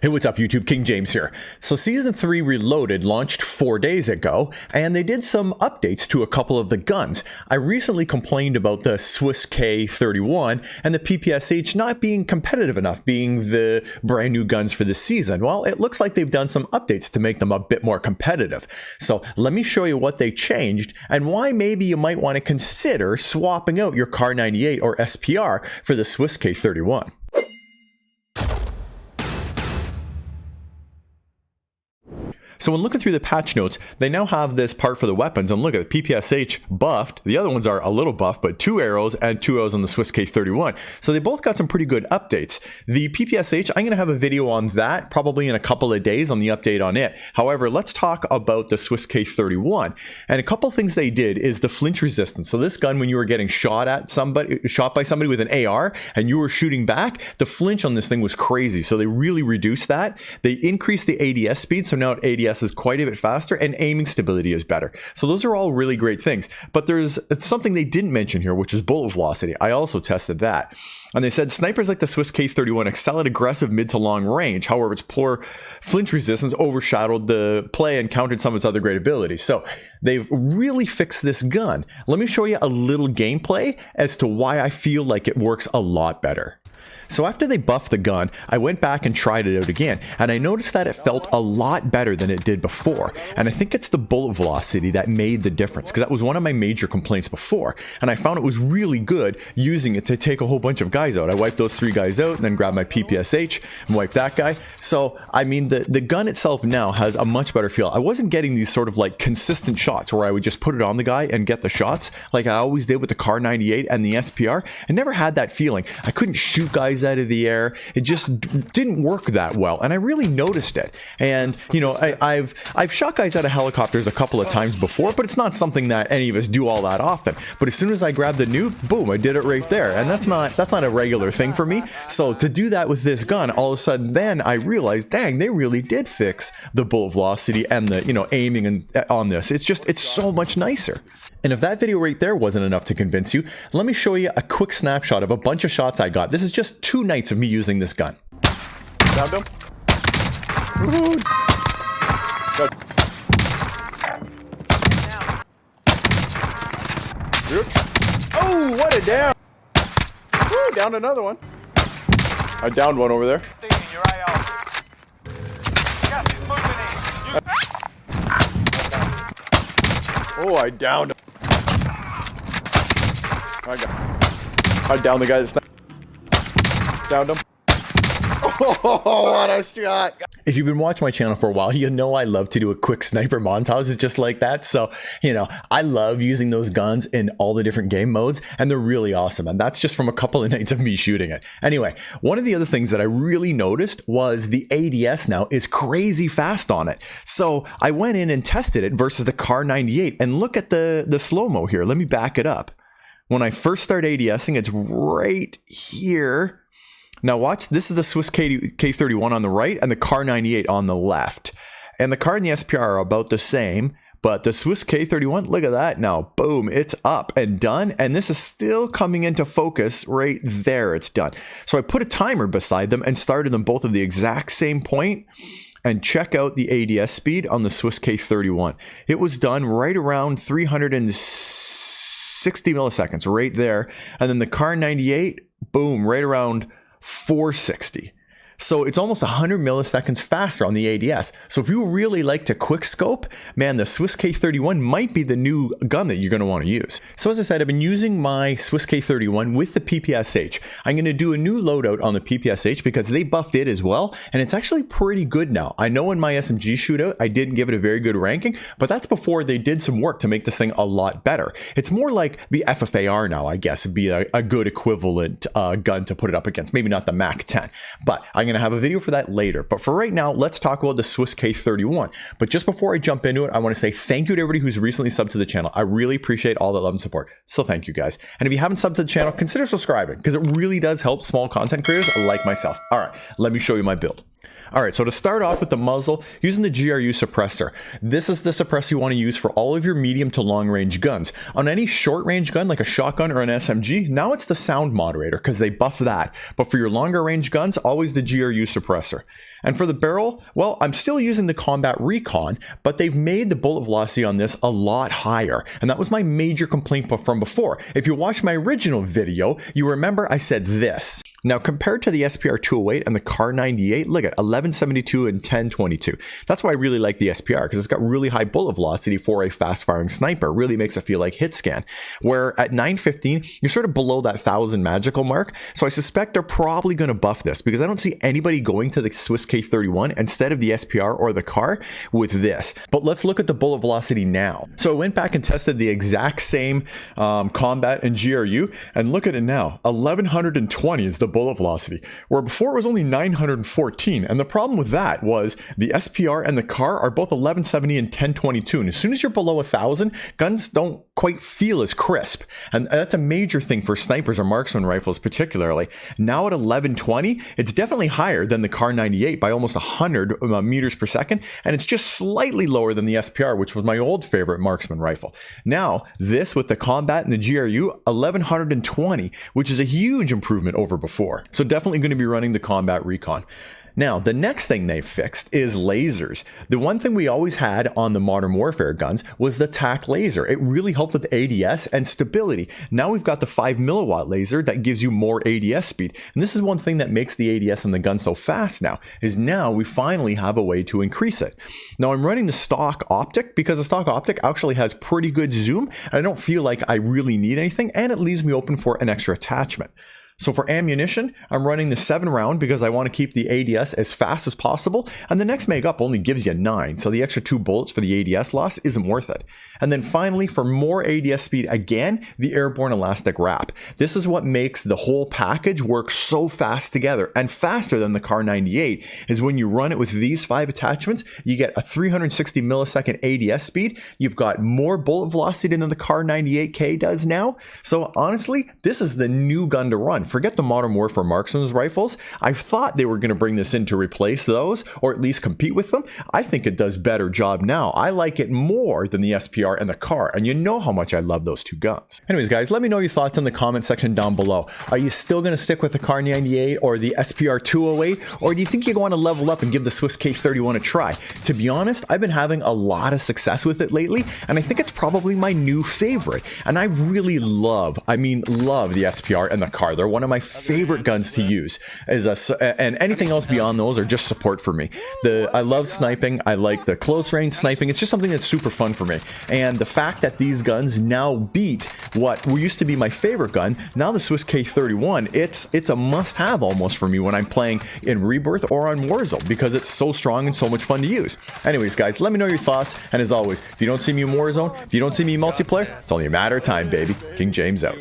Hey, what's up YouTube? King James here. So Season 3 Reloaded launched 4 days ago, and they did some updates to a couple of the guns. I recently complained about the Swiss K31 and the PPSH not being competitive enough, being the brand new guns for this season. Well, it looks like they've done some updates to make them a bit more competitive. So let me show you what they changed and why maybe you might want to consider swapping out your KAR98 or SPR for the Swiss K31. So when looking through the patch notes, they now have this part for the weapons, and look at the PPSH buffed. The other ones are a little buffed, but 2 arrows and 2 arrows on the Swiss K31. So they both got some pretty good updates. The PPSH, I'm going to have a video on that probably in a couple of days on the update on it. However, let's talk about the Swiss K31. And a couple things they did is the flinch resistance. So this gun, when you were getting shot by somebody with an AR and you were shooting back, the flinch on this thing was crazy. So they really reduced that. They increased the ADS speed, so now ADS is quite a bit faster, and aiming stability is better. So those are all really great things. But there's something they didn't mention here, which is bullet velocity. I also tested that. And they said snipers like the Swiss K31 excel at aggressive mid to long range. However, its poor flinch resistance overshadowed the play and countered some of its other great abilities. So they've really fixed this gun. Let me show you a little gameplay as to why I feel like it works a lot better. So after they buffed the gun, I went back and tried it out again, and I noticed that it felt a lot better than it did before. And I think it's the bullet velocity that made the difference, because that was one of my major complaints before. And I found it was really good using it to take a whole bunch of guys out. I wiped those 3 guys out and then grabbed my PPSH and wiped that guy. So, I mean, the gun itself now has a much better feel. I wasn't getting these sort of like consistent shots where I would just put it on the guy and get the shots like I always did with the KAR98 and the SPR. I never had that feeling. I couldn't shoot guys out of the air. It just didn't work that well, and I really noticed it. And you know, I've shot guys out of helicopters a couple of times before, but it's not something that any of us do all that often. But as soon as I grabbed the nuke, boom, I did it right there, and that's not a regular thing for me. So to do that with this gun, all of a sudden, then I realized, dang, they really did fix the bullet velocity and the aiming and on this. It's so much nicer. And if that video right there wasn't enough to convince you, let me show you a quick snapshot of a bunch of shots I got. This is just 2 nights of me using this gun. Downed him. Good. Oh, what a down! Woo, downed another one. I downed one over there. Oh, I downed him. I downed the guy that sniped. Downed him. Oh, what a shot. If you've been watching my channel for a while, you know I love to do a quick sniper montage just like that. So, I love using those guns in all the different game modes, and they're really awesome. And that's just from a couple of nights of me shooting it. Anyway, one of the other things that I really noticed was the ADS now is crazy fast on it. So I went in and tested it versus the KAR98, and look at the slow-mo here. Let me back it up. When I first start ADSing, it's right here. Now watch, this is the Swiss K31 on the right and the KAR98 on the left. And the KAR and the SPR are about the same, but the Swiss K31, look at that now. Boom, it's up and done. And this is still coming into focus right there. It's done. So I put a timer beside them and started them both at the exact same point. And check out the ADS speed on the Swiss K31. It was done right around 360 milliseconds right there. And then the KAR98, boom, right around 460. So it's almost 100 milliseconds faster on the ADS. So if you really like to quick scope, man, the Swiss K31 might be the new gun that you're going to want to use. So as I said, I've been using my Swiss K31 with the PPSH. I'm going to do a new loadout on the PPSH because they buffed it as well, and it's actually pretty good now. I know in my SMG shootout, I didn't give it a very good ranking, but that's before they did some work to make this thing a lot better. It's more like the FFAR now, I guess, would be a good equivalent gun to put it up against. Maybe not the MAC 10, but I'm going to have a video for that later. But for right now, let's talk about the Swiss K31. But just before I jump into it, I want to say thank you to everybody who's recently subbed to the channel. I really appreciate all that love and support. So thank you guys. And if you haven't subbed to the channel, consider subscribing because it really does help small content creators like myself. All right, let me show you my build. All right, so to start off with the muzzle, using the GRU suppressor. This is the suppressor you want to use for all of your medium to long range guns. On any short range gun like a shotgun or an SMG, now it's the sound moderator because they buff that. But for your longer range guns, always the GRU suppressor. And for the barrel, well, I'm still using the Combat Recon, but they've made the bullet velocity on this a lot higher. And that was my major complaint from before. If you watched my original video, you remember I said this. Now, compared to the SPR208 and the KAR98, look at 1172 and 1022. That's why I really like the SPR, because it's got really high bullet velocity for a fast-firing sniper. It really makes it feel like hit scan. Where at 915, you're sort of below that 1,000 magical mark. So I suspect they're probably going to buff this, because I don't see anybody going to the Swiss K31 instead of the SPR or the KAR with this. But let's look at the bullet velocity now. So I went back and tested the exact same combat and GRU, and look at it now. 1120 is the bullet velocity, where before it was only 914. And the problem with that was the SPR and the KAR are both 1170 and 1022. And as soon as you're below 1,000, guns don't quite feel as crisp. And that's a major thing for snipers or marksman rifles particularly. Now at 1120, it's definitely higher than the KAR98 by almost 100 meters per second. And it's just slightly lower than the SPR, which was my old favorite marksman rifle. Now, this with the combat and the GRU, 1120, which is a huge improvement over before. So definitely going to be running the Combat Recon. Now, the next thing they fixed is lasers. The one thing we always had on the Modern Warfare guns was the TAC laser. It really helped with ADS and stability. Now we've got the 5 milliwatt laser that gives you more ADS speed. And this is one thing that makes the ADS on the gun so fast now, is now we finally have a way to increase it. Now I'm running the stock optic because the stock optic actually has pretty good zoom. And I don't feel like I really need anything, and it leaves me open for an extra attachment. So for ammunition, I'm running the 7 round because I want to keep the ADS as fast as possible, and the next mag up only gives you 9, so the extra 2 bullets for the ADS loss isn't worth it. And then finally, for more ADS speed, again, the airborne elastic wrap. This is what makes the whole package work so fast together, and faster than the KAR98, is when you run it with these 5 attachments, you get a 360 millisecond ADS speed, you've got more bullet velocity than the KAR98k does now. So honestly, this is the new gun to run. Forget the Modern Warfare marksman's rifles. I thought they were going to bring this in to replace those, or at least compete with them. I think it does better job now. I like it more than the SPR and the KAR, and you know how much I love those two guns. Anyways, guys, let me know your thoughts in the comment section down below. Are you still going to stick with the KAR98 or the SPR208, or do you think you're going to level up and give the Swiss K31 a try? To be honest, I've been having a lot of success with it lately, and I think it's probably my new favorite. And I really love the SPR and the KAR. They're one of my favorite guns to use, and anything else beyond those are just support for me. I love sniping. I like the close range sniping. It's just something that's super fun for me. And the fact that these guns now beat what used to be my favorite gun, now the Swiss K31, it's a must-have almost for me when I'm playing in Rebirth or on Warzone, because it's so strong and so much fun to use. Anyways, guys, let me know your thoughts. And as always, if you don't see me in Warzone, if you don't see me in multiplayer, it's only a matter of time, baby. King James out.